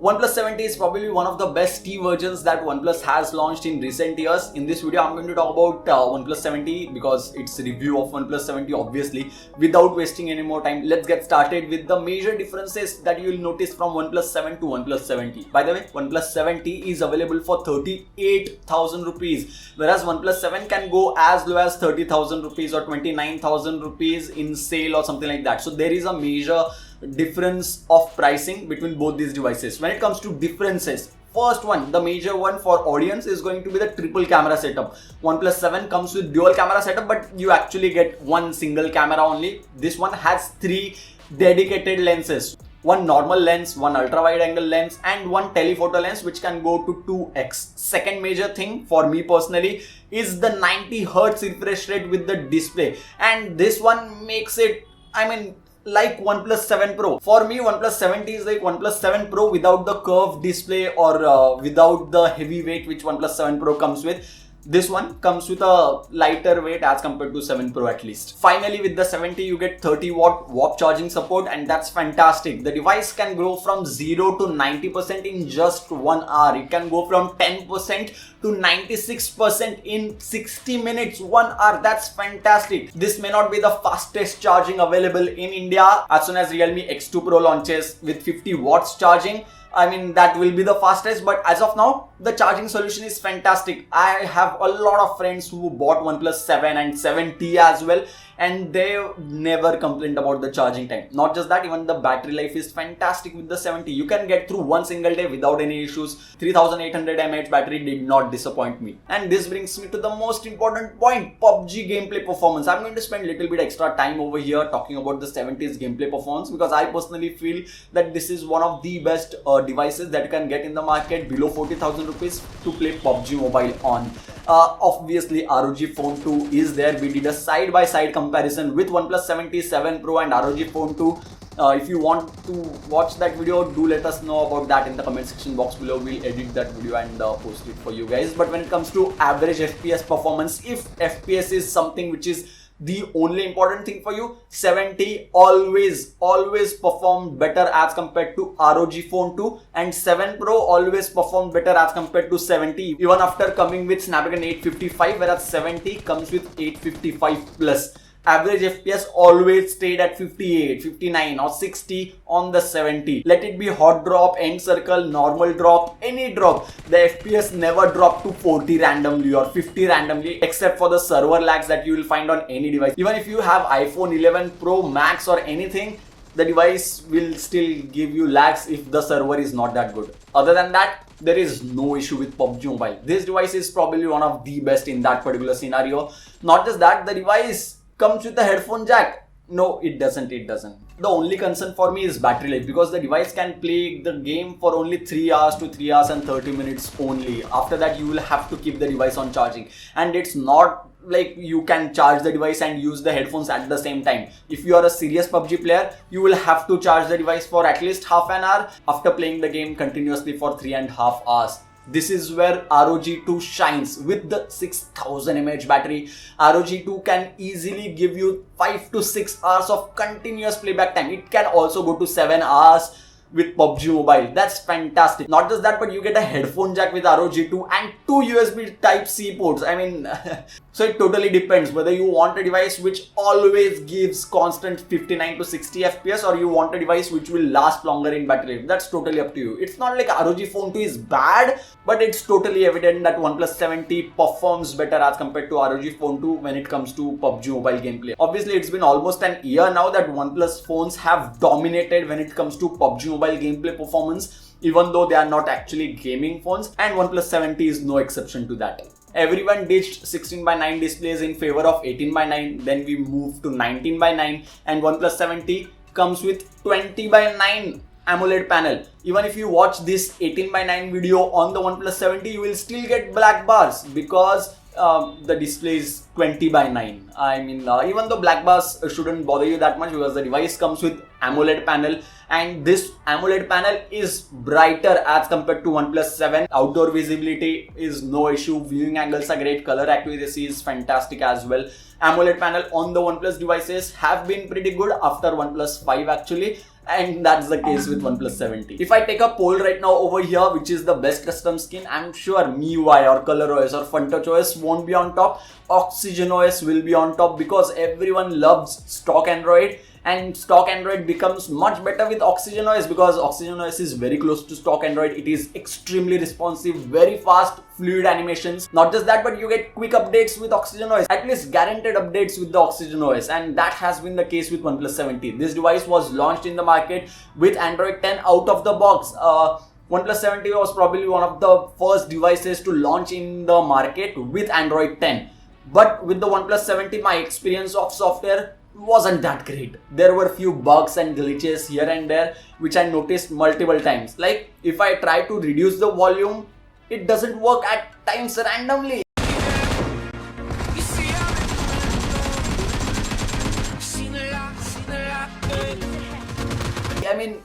OnePlus 70 is probably one of the best T versions that OnePlus has launched in recent years. In this video, I'm going to talk about OnePlus 70 because it's a review of OnePlus 70 obviously. Without wasting any more time, let's get started with the major differences that you will notice from OnePlus 7 to OnePlus 70. By the way, OnePlus 70 is available for 38,000 rupees, whereas OnePlus 7 can go as low as 30,000 rupees or 29,000 rupees in sale or something like that. So there is a major difference of pricing between both these devices. When it comes to differences, first one, the major one for audience is going to be the triple camera setup. OnePlus 7 comes with dual camera setup, but you actually get one single camera only. This one has three dedicated lenses. One normal lens, one ultra wide angle lens, and one telephoto lens which can go to 2x. Second major thing for me personally is the 90 Hz refresh rate with the display, and this one makes it, like OnePlus 7 Pro. For me, OnePlus 70 is like OnePlus 7 Pro without the curved display or without the heavy weight which OnePlus 7 Pro comes with. This one comes with a lighter weight as compared to 7 Pro at least. Finally, with the 70, you get 30 watt warp charging support, and that's fantastic. The device can go from 0 to 90% in just 1 hour. It can go from 10% to 96% in 60 minutes, 1 hour. That's fantastic. This may not be the fastest charging available in India. As soon as Realme X2 Pro launches with 50 watts charging, that will be the fastest, but as of now, the charging solution is fantastic. I have a lot of friends who bought OnePlus 7 and 7T as well, and they never complained about the charging time. Not just that, even the battery life is fantastic with the 70. You can get through one single day without any issues. 3800 mAh battery did not disappoint me. And this brings me to the most important point, PUBG gameplay performance. I'm going to spend a little bit extra time over here talking about the 70's gameplay performance because I personally feel that this is one of the best devices that you can get in the market below 40,000 rupees to play PUBG Mobile on. Obviously, ROG Phone 2 is there. We did a side-by-side comparison with OnePlus 77 Pro and ROG Phone 2. If you want to watch that video, do let us know about that in the comment section box below. We'll edit that video and post it for you guys. But when it comes to average FPS performance, if FPS is something which is the only important thing for you, 70 always performed better as compared to ROG Phone 2, and 7 Pro always performed better as compared to 70, even after coming with Snapdragon 855, whereas 70 comes with 855 plus. Average FPS always stayed at 58, 59 or 60 on the 70. Let it be hot drop, end circle, normal drop, any drop, the FPS never dropped to 40 randomly or 50 randomly, except for the server lags that you will find on any device. Even if you have iPhone 11 Pro Max or anything, the device will still give you lags if the server is not that good. Other than that, there is no issue with PUBG Mobile. This device is probably one of the best in that particular scenario. Not just that, the device comes with a headphone jack. No, it doesn't. The only concern for me is battery life, because the device can play the game for only 3 hours to 3 hours and 30 minutes only. After that, you will have to keep the device on charging, and it's not like you can charge the device and use the headphones at the same time. If you are a serious PUBG player, you will have to charge the device for at least half an hour after playing the game continuously for 3.5 hours. This is where ROG 2 shines. With the 6000 mAh battery, ROG 2 can easily give you 5 to 6 hours of continuous playback time. It can also go to 7 hours with PUBG Mobile. That's fantastic. Not just that, but you get a headphone jack with ROG 2 and 2 USB Type-C ports. So it totally depends whether you want a device which always gives constant 59 to 60 FPS or you want a device which will last longer in battery life. That's totally up to you. It's not like ROG Phone 2 is bad, but it's totally evident that OnePlus 70 performs better as compared to ROG Phone 2 when it comes to PUBG Mobile gameplay. Obviously, it's been almost an year now that OnePlus phones have dominated when it comes to PUBG Mobile gameplay performance, even though they are not actually gaming phones, and OnePlus 70 is no exception to that. Everyone ditched 16:9 displays in favor of 18:9, then we moved to 19:9, and OnePlus 70 comes with 20:9 AMOLED panel. Even if you watch this 18:9 video on the OnePlus 70, you will still get black bars because the display is 20:9. Even though black bars shouldn't bother you that much because the device comes with AMOLED panel, and this AMOLED panel is brighter as compared to OnePlus 7. Outdoor visibility is no issue, viewing angles are great, color accuracy is fantastic as well, AMOLED panel on the OnePlus devices have been pretty good after OnePlus 5 actually. And that's the case with OnePlus 70. If I take a poll right now over here, which is the best custom skin, I'm sure MIUI or ColorOS or FunTouch won't be on top. Oxygen OS will be on top because everyone loves stock Android. And stock Android becomes much better with Oxygen OS because Oxygen OS is very close to stock Android. It is extremely responsive, very fast, fluid animations. Not just that, but you get quick updates with Oxygen OS, at least guaranteed updates with the Oxygen OS, and that has been the case with OnePlus 70. This device was launched in the market with Android 10 out of the box. OnePlus 70 was probably one of the first devices to launch in the market with Android 10. But with the OnePlus 70, my experience of software wasn't that great. There were few bugs and glitches here and there which I noticed multiple times. Like if I try to reduce the volume, it doesn't work at times randomly. I mean,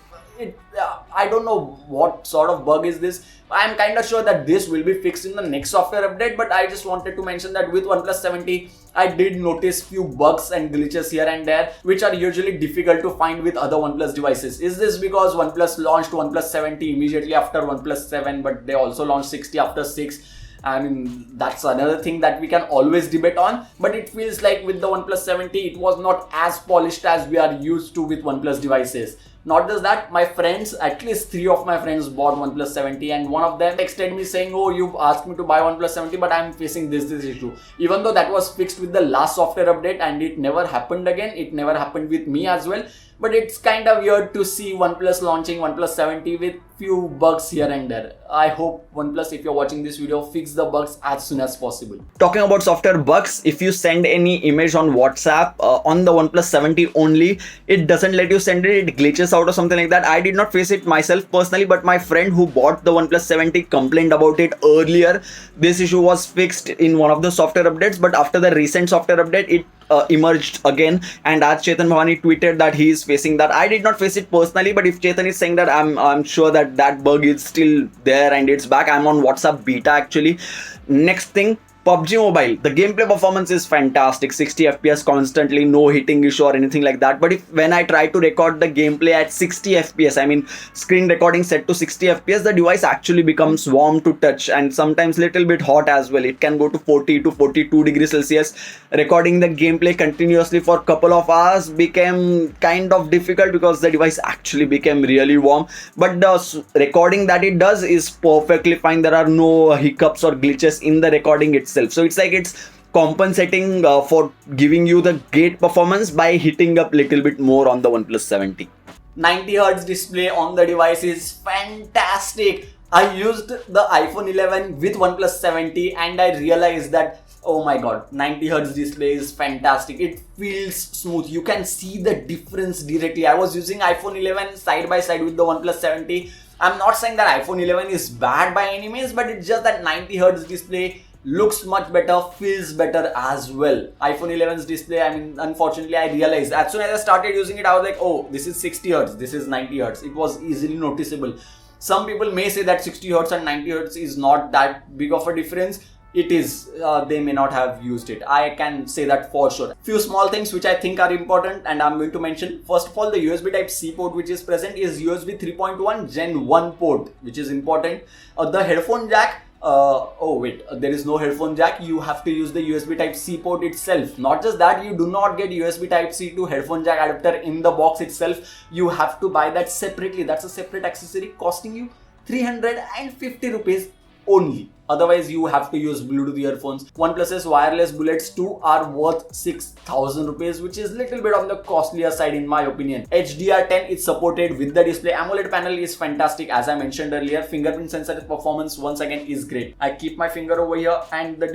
I don't know what sort of bug is this. I'm kind of sure that this will be fixed in the next software update, but I just wanted to mention that with OnePlus 70, I did notice few bugs and glitches here and there, which are usually difficult to find with other OnePlus devices. Is this because OnePlus launched OnePlus 70 immediately after OnePlus 7, but they also launched 60 after 6? I mean, that's another thing that we can always debate on, but it feels like with the OnePlus 70, it was not as polished as we are used to with OnePlus devices. Not just that, my friends, at least 3 of my friends bought OnePlus 70, and one of them texted me saying, oh, you've asked me to buy OnePlus 70, but I'm facing this issue. Even though that was fixed with the last software update and it never happened again, it never happened with me as well. But it's kind of weird to see OnePlus launching OnePlus 70 with few bugs here and there. I hope OnePlus, if you're watching this video, fix the bugs as soon as possible. Talking about software bugs, if you send any image on WhatsApp on the OnePlus 70 only, it doesn't let you send it, it glitches out or something like that. I did not face it myself personally, but my friend who bought the OnePlus 70 complained about it earlier. This issue was fixed in one of the software updates, but after the recent software update, it emerged again, and as Chetan Bhavani tweeted that he is facing that. I did not face it personally, but if Chetan is saying that, I'm sure that that bug is still there and it's back. I'm on WhatsApp beta actually. Next thing, PUBG Mobile, the gameplay performance is fantastic, 60 FPS constantly, no hitting issue or anything like that. But when I try to record the gameplay at 60 FPS, I mean screen recording set to 60 FPS, the device actually becomes warm to touch and sometimes little bit hot as well. It can go to 40 to 42 degrees Celsius. Recording the gameplay continuously for a couple of hours became kind of difficult because the device actually became really warm. But the recording that it does is perfectly fine. There are no hiccups or glitches in the recording itself. So it's like it's compensating for giving you the great performance by hitting up little bit more on the OnePlus 70. 90Hz display on the device is fantastic. I used the iPhone 11 with OnePlus 70 and I realized that, oh my god, 90Hz display is fantastic. It feels smooth. You can see the difference directly. I was using iPhone 11 side by side with the OnePlus 70. I'm not saying that iPhone 11 is bad by any means, but it's just that 90Hz display looks much better, feels better as well. iPhone 11's display, I mean, unfortunately, I realized as soon as I started using it, I was like, oh, this is 60 Hz, this is 90 Hz. It was easily noticeable. Some people may say that 60 Hz and 90 Hz is not that big of a difference. It is. They may not have used it. I can say that for sure. Few small things which I think are important and I'm going to mention. First of all, the USB Type-C port which is present is USB 3.1 Gen 1 port, which is important. The headphone jack, there is no headphone jack. You have to use the USB Type-C port itself. Not just that, you do not get USB Type-C to headphone jack adapter in the box itself. You have to buy that separately. That's a separate accessory costing you 350 rupees only. Otherwise, you have to use Bluetooth earphones. OnePlus's wireless Bullets 2 are worth 6,000 rupees, which is little bit on the costlier side in my opinion. HDR10 is supported with the display. AMOLED panel is fantastic, as I mentioned earlier. Fingerprint sensor performance once again is great. I keep my finger over here and the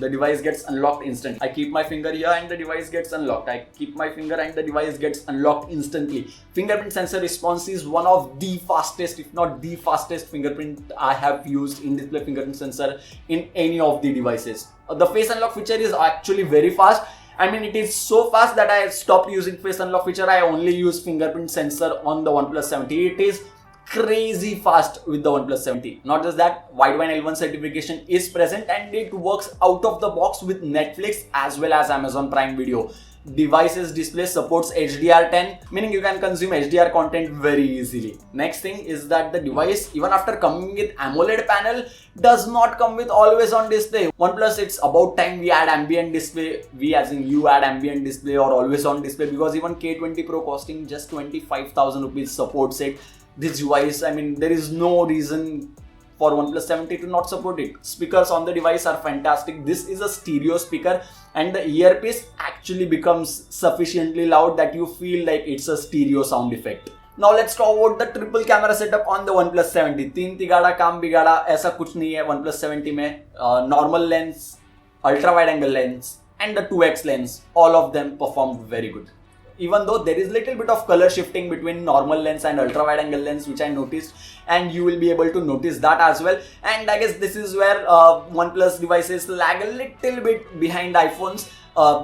device gets unlocked instantly. I keep my finger here and the device gets unlocked. I keep my finger and the device gets unlocked instantly. Fingerprint sensor response is one of the fastest, if not the fastest fingerprint I have used in display fingerprint sensor in any of the devices. The face unlock feature is actually very fast. I mean, it is so fast that I stopped using face unlock feature. I only use fingerprint sensor on the OnePlus 70. It is crazy fast with the OnePlus 70. Not just that, wideband L1 certification is present and it works out of the box with Netflix as well as Amazon Prime Video. Device's display supports HDR10, meaning you can consume HDR content very easily. Next thing is that the device, even after coming with AMOLED panel, does not come with always on display. OnePlus, it's about time we add ambient display. We as in you add ambient display or always on display, because even K20 Pro costing just 25,000 rupees supports it. This device, I mean, there is no reason for OnePlus 70 to not support it. Speakers on the device are fantastic. This is a stereo speaker and the earpiece actually becomes sufficiently loud that you feel like it's a stereo sound effect. Now let's talk about the triple camera setup on the OnePlus 70. तीन तिगाड़ा काम बिगाड़ा ऐसा कुछ नहीं है OnePlus 70 में. Normal lens, ultra wide angle lens and the 2x lens, all of them performed very good. Even though there is little bit of color shifting between normal lens and ultra wide angle lens, which I noticed, and you will be able to notice that as well. And I guess this is where OnePlus devices lag a little bit behind iPhones,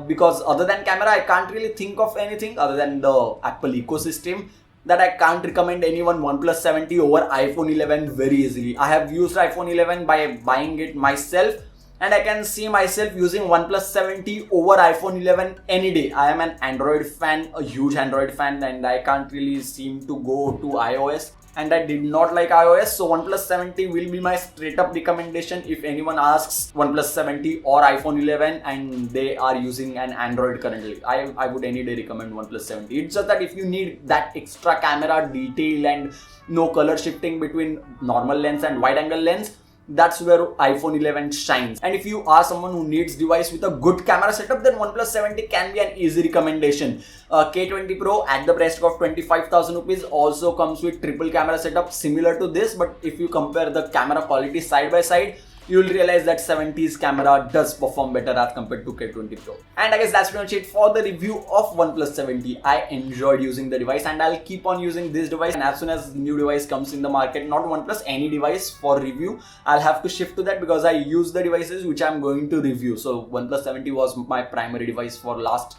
because other than camera I can't really think of anything other than the Apple ecosystem that I can't recommend anyone OnePlus 70 over iPhone 11 very easily. I have used iPhone 11 by buying it myself, and I can see myself using OnePlus 70 over iPhone 11 any day. I am an Android fan, a huge Android fan, and I can't really seem to go to iOS. And I did not like iOS, so OnePlus 70 will be my straight up recommendation if anyone asks OnePlus 70 or iPhone 11 and they are using an Android currently. I would any day recommend OnePlus 70. It's just that if you need that extra camera detail and no color shifting between normal lens and wide angle lens, that's where iPhone 11 shines. And if you are someone who needs device with a good camera setup, then OnePlus 70 can be an easy recommendation. K20 Pro at the price of 25,000 rupees also comes with triple camera setup similar to this, but if you compare the camera quality side by side, you will realize that 70's camera does perform better as compared to K20 Pro. And I guess that's pretty much it for the review of OnePlus 70. I enjoyed using the device and I'll keep on using this device, and as soon as new device comes in the market, not OnePlus, any device for review, I'll have to shift to that because I use the devices which I'm going to review. So OnePlus 70 was my primary device for last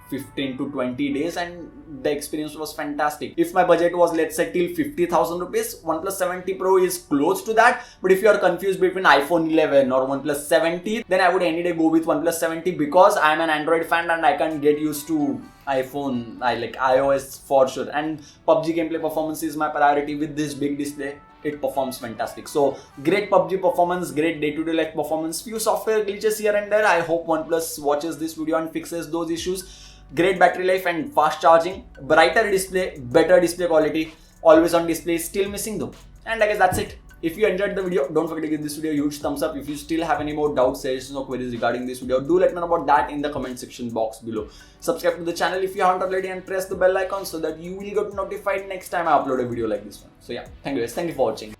15 to 20 days and the experience was fantastic. If my budget was, let's say, till 50,000 rupees, OnePlus 70 Pro is close to that. But if you are confused between iPhone 11 or OnePlus 70, then I would any day go with OnePlus 70 because I am an Android fan and I can get used to iPhone. I like iOS for sure, and PUBG gameplay performance is my priority. With this big display, it performs fantastic. So great PUBG performance, great day-to-day life performance, few software glitches here and there. I hope OnePlus watches this video and fixes those issues. Great battery life and fast charging, brighter display, better display quality, always on display, still missing though. And I guess that's it. If you enjoyed the video, don't forget to give this video a huge thumbs up. If you still have any more doubts, suggestions or queries regarding this video, do let me know about that in the comment section box below. Subscribe to the channel if you haven't already and press the bell icon so that you will get notified next time I upload a video like this one. So yeah, thank you guys. Thank you for watching.